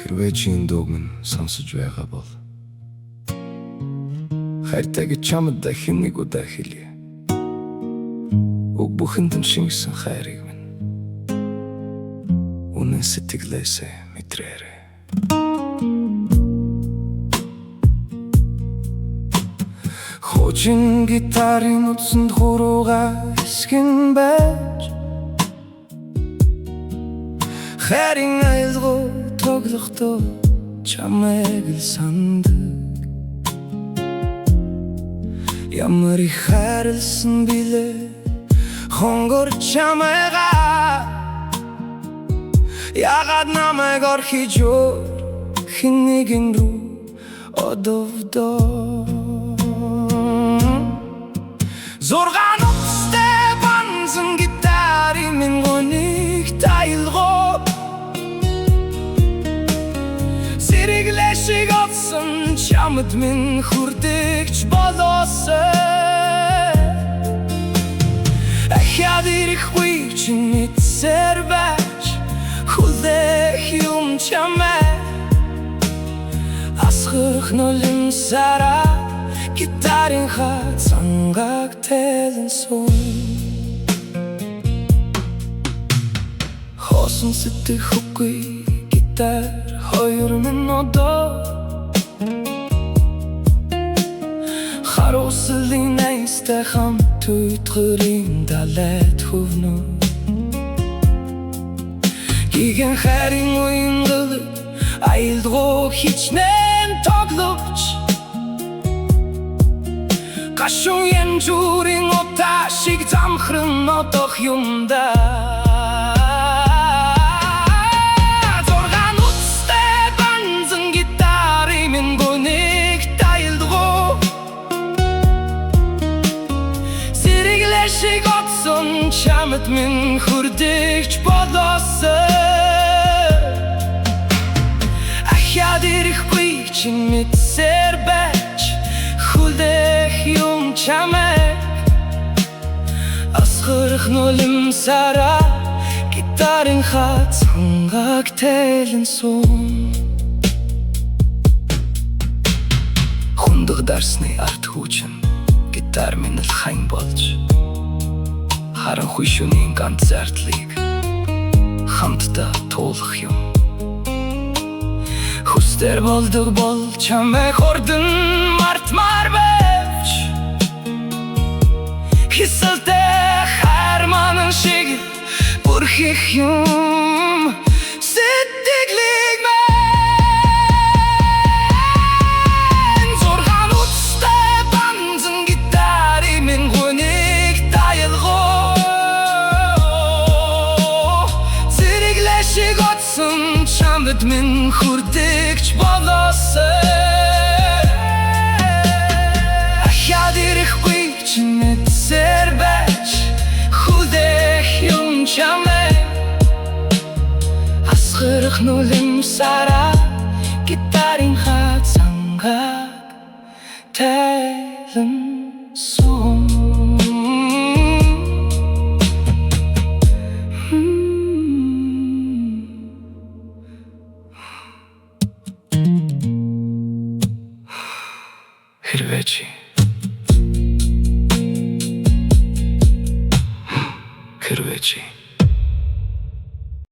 Хэрвээ чи энэ дууг минь сонсож байгаа бол хайртайг чамд дахин нэг удаа хэлье. Уг бүхэнд нь шингэсэн хайрыг минь үнэн сэтгэлээсээ мэдрээрэй. Хуучин гитарын утсанд хурууга эсгэн байж хайрын айлгуу тоглохдоо чамайг л сандаг. Ямар их хайрлсан билээ хонгор чамайгаа, яагаад намайг орхиж өөр хэн нэгэн рүү одовдоо. Зургаан утастай банзан гитарын минь гоныг тайлгоо, сэргэлэшиг олсон чамд минь хүрдэгч болоосой. Ахяд ирэхгүй чинь мэдсээр байж хүлээх юм чамай. Асгах нулимсараа гитарынхаа цангаг тэлэн суув. Хоосон сэтгэхгүй гитар хоёр минь одоо харуулсан найстай хамт үйтгэрийн далайд хөвнө. Гигэн хайрын уянгалд айлгуу хичнээн тогловч, гашуун янжуурын утаа шиг замхран одох юмда. Зургаан утастай банзан гитарын минь гоныг тайлгуу, сэргэлэшиг олсон чамд минь хүрдэгч болоосой. Ахяд ирэхгүй чинь мэдсээр байж хүлээх юм чамайг. Асгарах нулимсараа гитарынхаа цангаг тэлэн суув. Хундаг дарсны арт хүчин гитар минь л хайн болж, харанхуй шөнийн ганц зардлыг хамтдаа туулах юм. Хүстэр болдог бол чамайг хурдан мартмаар байж, хисэлтэй хайр манан шиг бүрхэх юм сэтгэлийг минь. Зургаан утастай банзан гитарын минь гоныг тайлгуу, сэргэлэшиг олсон чамд минь хүрдэгч болоосой. Ахяд ирэхгүй чинь мэдсээр байж хүлээх юм чамайг. Асгарах нулимсараа гитарынхаа цангаг тэлэн суув. Хэрвээ чи хэрвээ чи